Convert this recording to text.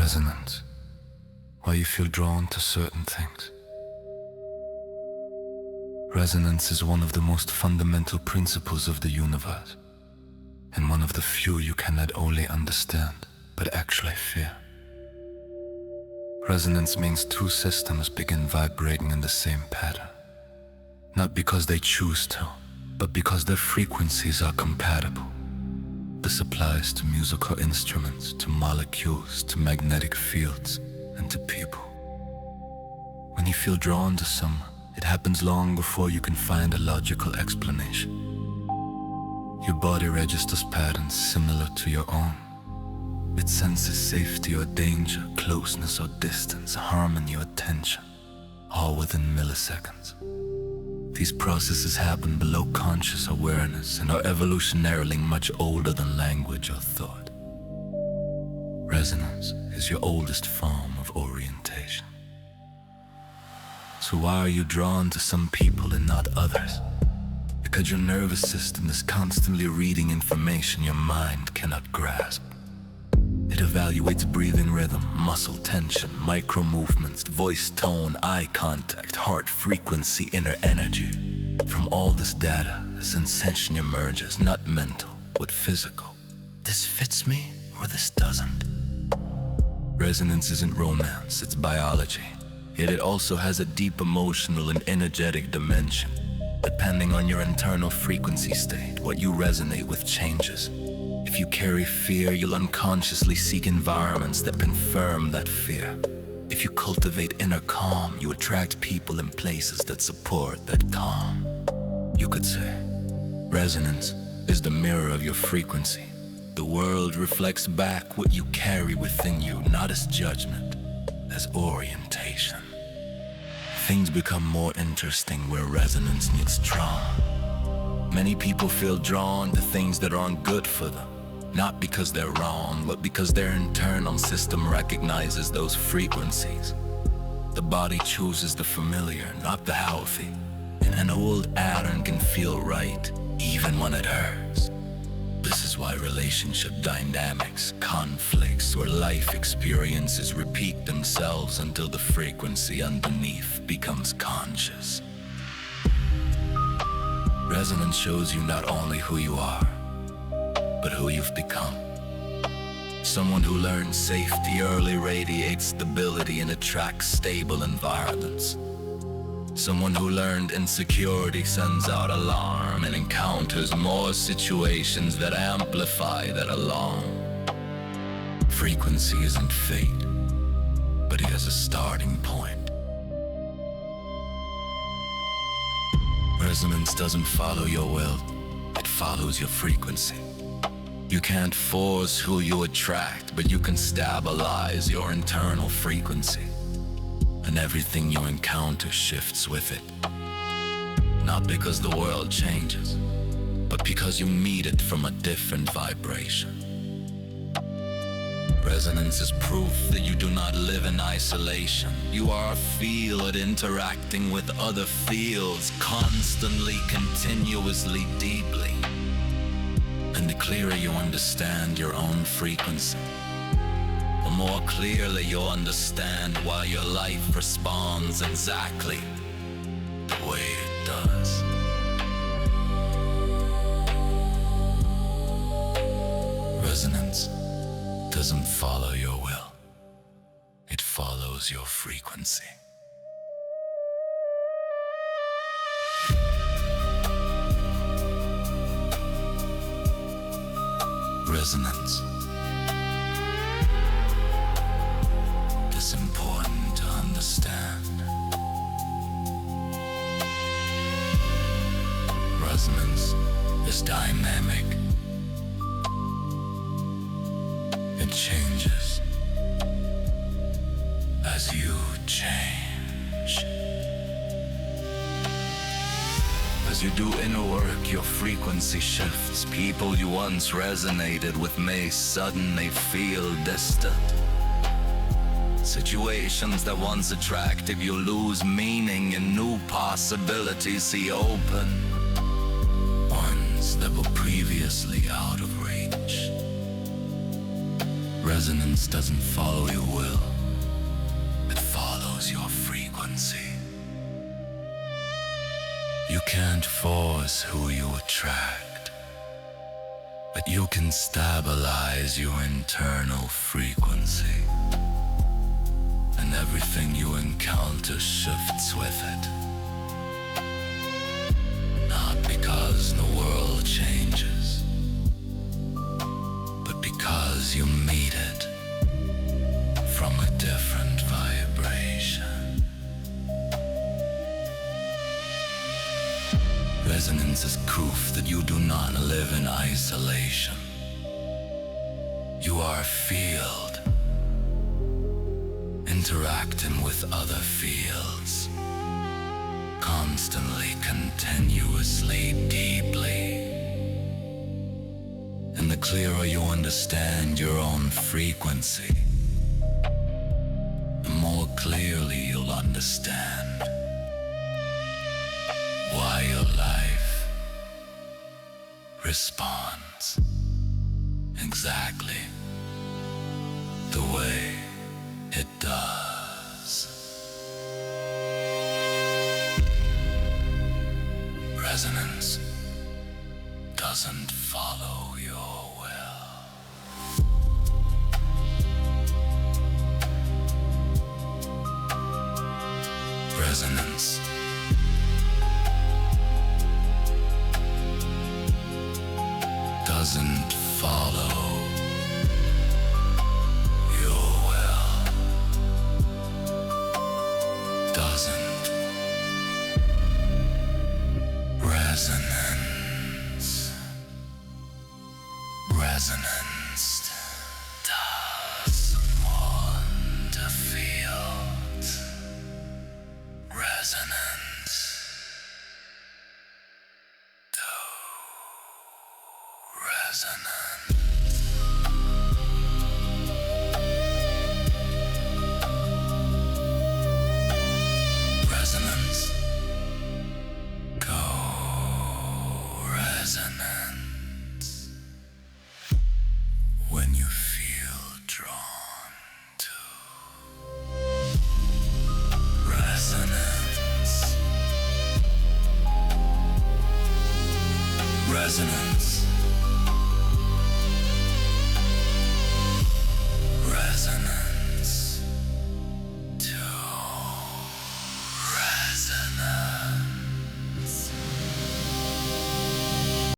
Resonance. Why you feel drawn to certain things. Resonance is one of the most fundamental principles of the universe, and one of the few you can not only understand, but actually feel. Resonance means two systems begin vibrating in the same pattern, not because they choose to, but because their frequencies are compatible. This applies to musical instruments, to molecules, to magnetic fields, and to people. When you feel drawn to someone, it happens long before you can find a logical explanation. Your body registers patterns similar to your own. It senses safety or danger, closeness or distance, harmony or tension, all within milliseconds. These processes happen below conscious awareness and are evolutionarily much older than language or thought. Resonance is your oldest form of orientation. So why are you drawn to some people and not others? Because your nervous system is constantly reading information your mind cannot grasp. It evaluates breathing rhythm, muscle tension, micro movements, voice tone, eye contact, heart frequency, inner energy. From all this data, a sensation emerges, not mental, but physical. This fits me, or this doesn't. Resonance isn't romance, it's biology. Yet it also has a deep emotional and energetic dimension. Depending on your internal frequency state, what you resonate with changes. If you carry fear, you'll unconsciously seek environments that confirm that fear. If you cultivate inner calm, you attract people and places that support that calm. You could say, resonance is the mirror of your frequency. The world reflects back what you carry within you, not as judgment, as orientation. Things become more interesting where resonance meets trauma. Many people feel drawn to things that aren't good for them, not because they're wrong, but because their internal system recognizes those frequencies. The body chooses the familiar, not the healthy. And an old pattern can feel right, even when it hurts. This is why relationship dynamics, conflicts, or life experiences repeat themselves until the frequency underneath becomes conscious. Resonance shows you not only who you are, but who you've become. Someone who learns safety early radiates stability and attracts stable environments. Someone who learned insecurity sends out alarm and encounters more situations that amplify that alarm. Frequency isn't fate, but it is a starting point. Resonance doesn't follow your will, it follows your frequency. You can't force who you attract, but you can stabilize your internal frequency. And everything you encounter shifts with it. Not because the world changes, but because you meet it from a different vibration. Resonance is proof that you do not live in isolation. You are a field interacting with other fields constantly, continuously, deeply. And the clearer you understand your own frequency, the more clearly you'll understand why your life responds exactly the way it does. Resonance doesn't follow your will, it follows your frequency. Resonance is important to understand. Resonance is dynamic. It changes as you change. As you do inner work, your frequency shifts. People you once resonated with may suddenly feel distant. Situations that once attracted you lose meaning and new possibilities see open. Ones that were previously out of reach. Resonance doesn't follow your will, it follows your frequency. You can't force who you attract, but you can stabilize your internal frequency. And everything you encounter shifts with it. Not because the world changes, but because you meet it from a different vibration. Resonance is proof that you do not live in isolation. You are a field, interacting with other fields, constantly, continuously, deeply. And the clearer you understand your own frequency, the more clearly you'll understand why your life responds exactly the way it does. Resonance doesn't follow your will. Resonance doesn't follow your will. Doesn't. Resonance. Resonance doesn't want to feel. Resonance. Resonance. Resonance. Go resonance. When you feel drawn to resonance. Resonance. Resonance.